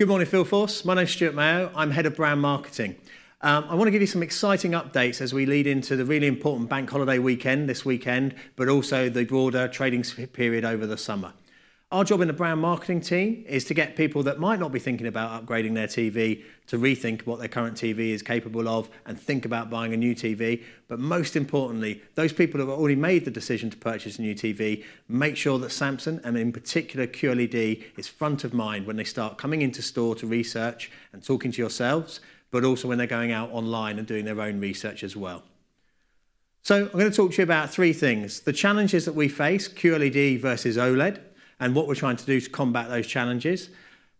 Good morning, Field Force. My name's Stuart Mayo. I'm Head of Brand Marketing. I want to give you some exciting updates as we lead into the really important bank holiday weekend this weekend, but also the broader trading period over the summer. Our job in the brand marketing team is to get people that might not be thinking about upgrading their TV to rethink what their current TV is capable of and think about buying a new TV. But most importantly, those people who have already made the decision to purchase a new TV, make sure that Samsung, and in particular QLED, is front of mind when they start coming into store to research and talking to yourselves, but also when they're going out online and doing their own research as well. So I'm going to talk to you about three things: the challenges that we face, QLED versus OLED, and what we're trying to do to combat those challenges.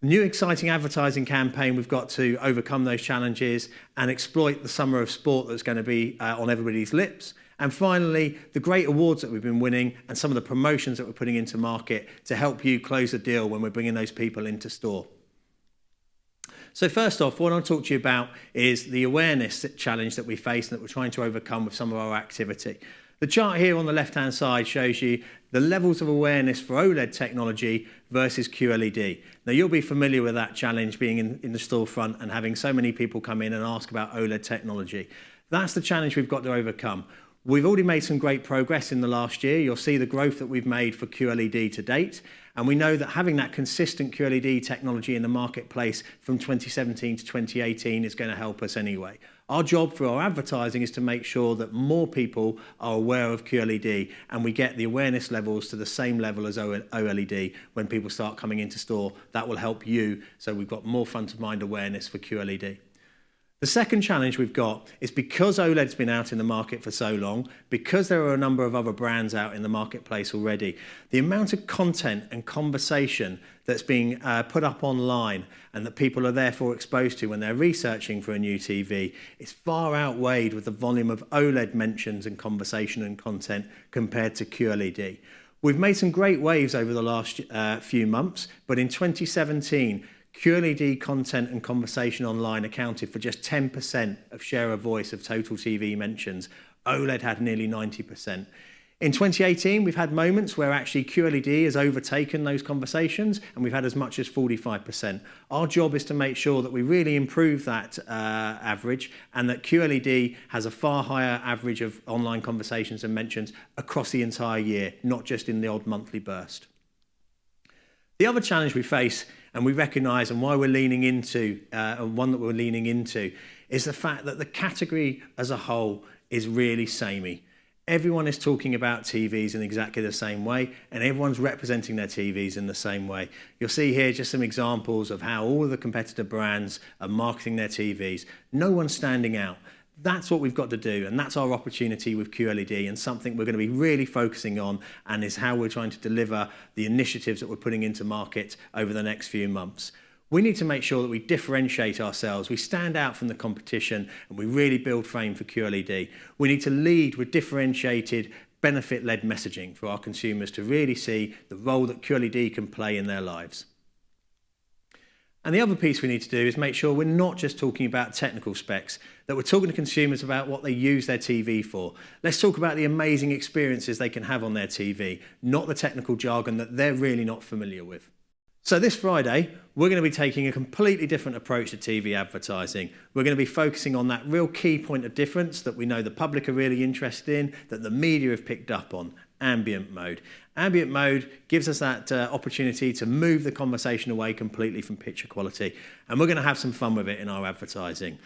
The new exciting advertising campaign we've got to overcome those challenges and exploit the summer of sport that's going to be on everybody's lips. And finally, the great awards that we've been winning and some of the promotions that we're putting into market to help you close the deal when we're bringing those people into store. So first off, what I want to talk to you about is the awareness challenge that we face and that we're trying to overcome with some of our activity. The chart here on the left-hand side shows you the levels of awareness for OLED technology versus QLED. Now, you'll be familiar with that challenge being in the storefront and having so many people come in and ask about OLED technology. That's the challenge we've got to overcome. We've already made some great progress in the last year. You'll see the growth that we've made for QLED to date. And we know that having that consistent QLED technology in the marketplace from 2017 to 2018 is going to help us anyway. Our job for our advertising is to make sure that more people are aware of QLED and we get the awareness levels to the same level as OLED when people start coming into store. That will help you, so we've got more front of mind awareness for QLED. The second challenge we've got is because OLED's been out in the market for so long, because there are a number of other brands out in the marketplace already, the amount of content and conversation that's being put up online and that people are therefore exposed to when they're researching for a new TV is far outweighed with the volume of OLED mentions and conversation and content compared to QLED. We've made some great waves over the last few months, but in 2017, QLED content and conversation online accounted for just 10% of share of voice of total TV mentions. OLED had nearly 90%. In 2018, we've had moments where actually QLED has overtaken those conversations, and we've had as much as 45%. Our job is to make sure that we really improve that average and that QLED has a far higher average of online conversations and mentions across the entire year, not just in the odd monthly burst. The other challenge we face, and we recognise, and why we're leaning into, and one that we're leaning into, is the fact that the category as a whole is really samey. Everyone is talking about TVs in exactly the same way, and everyone's representing their TVs in the same way. You'll see here just some examples of how all of the competitor brands are marketing their TVs. No one's standing out. That's what we've got to do, and that's our opportunity with QLED, and something we're going to be really focusing on, and is how we're trying to deliver the initiatives that we're putting into market over the next few months. We need to make sure that we differentiate ourselves, we stand out from the competition, and we really build fame for QLED. We need to lead with differentiated, benefit-led messaging for our consumers to really see the role that QLED can play in their lives. And the other piece we need to do is make sure we're not just talking about technical specs, that we're talking to consumers about what they use their TV for. Let's talk about the amazing experiences they can have on their TV, not the technical jargon that they're really not familiar with. So this Friday, we're going to be taking a completely different approach to TV advertising. We're going to be focusing on that real key point of difference that we know the public are really interested in, that the media have picked up on: ambient mode. Ambient mode gives us that opportunity to move the conversation away completely from picture quality, and we're going to have some fun with it in our advertising.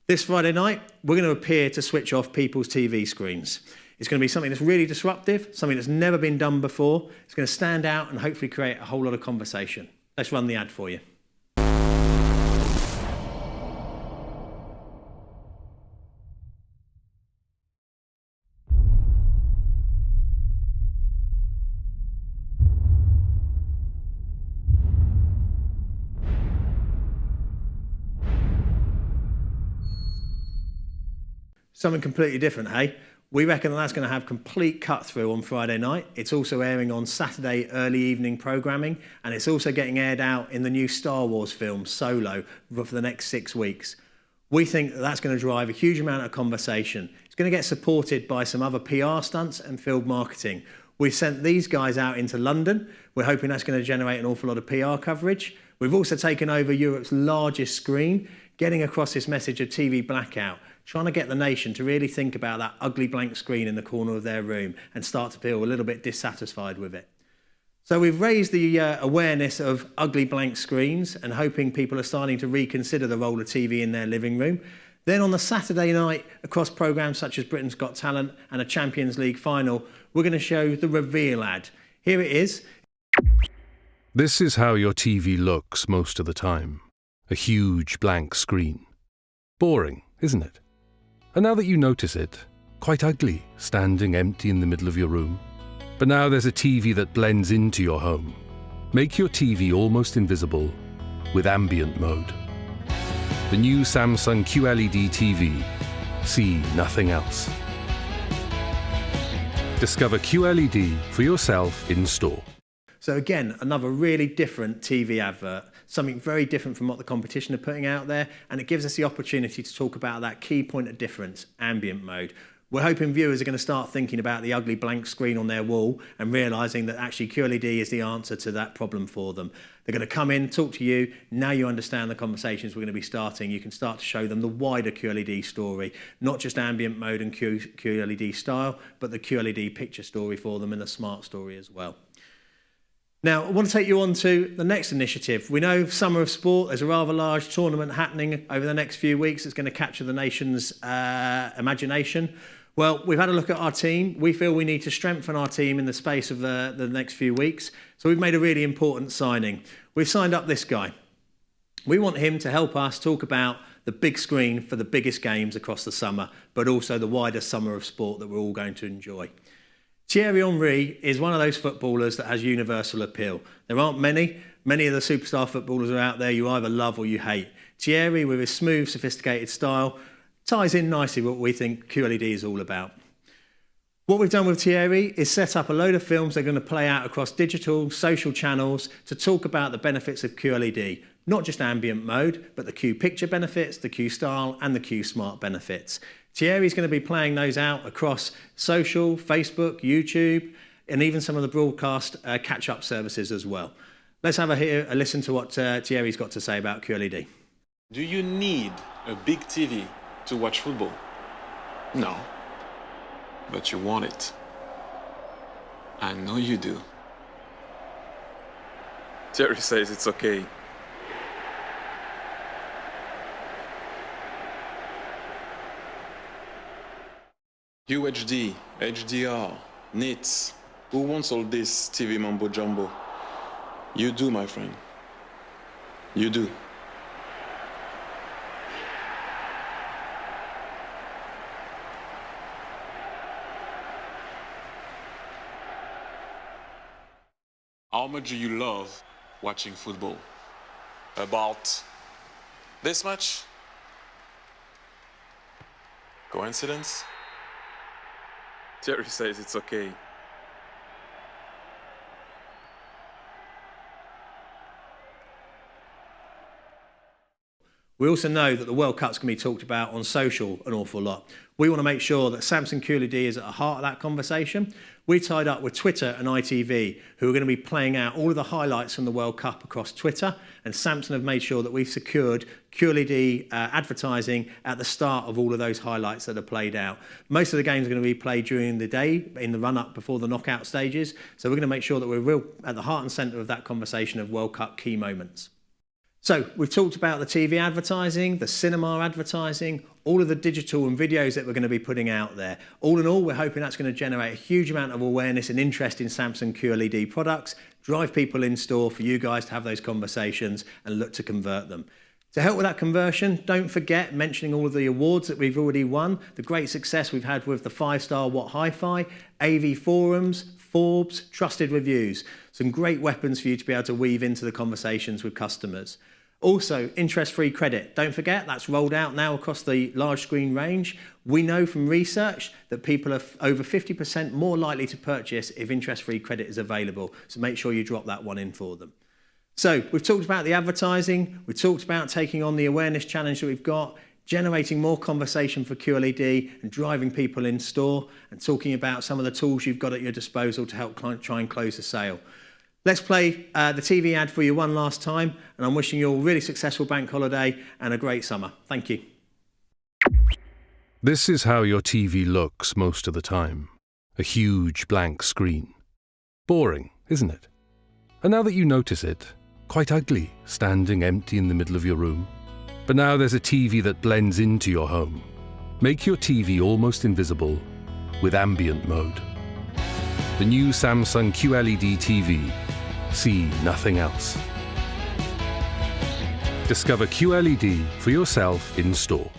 This Friday night, we're going to appear to switch off people's TV screens. It's going to be something that's really disruptive, something that's never been done before. It's going to stand out and hopefully create a whole lot of conversation. Let's run the ad for you. Something completely different, hey? We reckon that's going to have complete cut-through on Friday night. It's also airing on Saturday early evening programming, and it's also getting aired out in the new Star Wars film, Solo, for the next 6 weeks. We think that that's going to drive a huge amount of conversation. It's going to get supported by some other PR stunts and field marketing. We've sent these guys out into London. We're hoping that's going to generate an awful lot of PR coverage. We've also taken over Europe's largest screen, getting across this message of TV blackout, trying to get the nation to really think about that ugly blank screen in the corner of their room and start to feel a little bit dissatisfied with it. So we've raised the awareness of ugly blank screens and hoping people are starting to reconsider the role of TV in their living room. Then on the Saturday night, across programmes such as Britain's Got Talent and a Champions League final, we're going to show the reveal ad. Here it is. This is how your TV looks most of the time. A huge blank screen. Boring, isn't it? And now that you notice it, quite ugly, standing empty in the middle of your room. But now there's a TV that blends into your home. Make your TV almost invisible with ambient mode. The new Samsung QLED TV. See nothing else. Discover QLED for yourself in store. So again, another really different TV advert, something very different from what the competition are putting out there, and it gives us the opportunity to talk about that key point of difference, ambient mode. We're hoping viewers are going to start thinking about the ugly blank screen on their wall and realising that actually QLED is the answer to that problem for them. They're going to come in, talk to you. Now you understand the conversations we're going to be starting. You can start to show them the wider QLED story, not just ambient mode and QLED style, but the QLED picture story for them and the smart story as well. Now, I want to take you on to the next initiative. We know Summer of Sport, there's a rather large tournament happening over the next few weeks that's going to capture the nation's imagination. Well, we've had a look at our team. We feel we need to strengthen our team in the space of the next few weeks. So we've made a really important signing. We've signed up this guy. We want him to help us talk about the big screen for the biggest games across the summer, but also the wider Summer of Sport that we're all going to enjoy. Thierry Henry is one of those footballers that has universal appeal. There aren't many. Many of the superstar footballers are out there you either love or you hate. Thierry, with his smooth, sophisticated style, ties in nicely with what we think QLED is all about. What we've done with Thierry is set up a load of films that are going to play out across digital, social channels to talk about the benefits of QLED. Not just ambient mode, but the Q picture benefits, the Q style, and the Q smart benefits. Thierry's going to be playing those out across social, Facebook, YouTube, and even some of the broadcast catch-up services as well. Let's have a listen to what Thierry's got to say about QLED. Do you need a big TV to watch football? No. But you want it. I know you do. Thierry says it's okay. UHD, HDR, nits. Who wants all this TV mumbo jumbo? You do, my friend. You do. How much do you love watching football? About this much? Coincidence? Thierry says it's okay. We also know that the World Cup's going to be talked about on social an awful lot. We want to make sure that Samsung QLED is at the heart of that conversation. We tied up with Twitter and ITV, who are going to be playing out all of the highlights from the World Cup across Twitter, and Samsung have made sure that we've secured QLED advertising at the start of all of those highlights that are played out. Most of the games are going to be played during the day in the run-up before the knockout stages, so we're going to make sure that we're real at the heart and centre of that conversation of World Cup key moments. So we've talked about the TV advertising, the cinema advertising, all of the digital and videos that we're going to be putting out there. All in all, we're hoping that's going to generate a huge amount of awareness and interest in Samsung QLED products, drive people in store for you guys to have those conversations and look to convert them. To help with that conversion, don't forget mentioning all of the awards that we've already won, the great success we've had with the 5-star What Hi-Fi, AV Forums, Forbes, trusted reviews. Some great weapons for you to be able to weave into the conversations with customers. Also, interest-free credit. Don't forget, that's rolled out now across the large screen range. We know from research that people are over 50% more likely to purchase if interest-free credit is available. So make sure you drop that one in for them. So we've talked about the advertising. We've talked about taking on the awareness challenge that we've got, generating more conversation for QLED and driving people in store, and talking about some of the tools you've got at your disposal to help try and close the sale. Let's play the TV ad for you one last time, and I'm wishing you all a really successful bank holiday and a great summer. Thank you. This is how your TV looks most of the time. A huge blank screen. Boring, isn't it? And now that you notice it, quite ugly, standing empty in the middle of your room. But now there's a TV that blends into your home. Make your TV almost invisible with ambient mode. The new Samsung QLED TV. See nothing else. Discover QLED for yourself in store.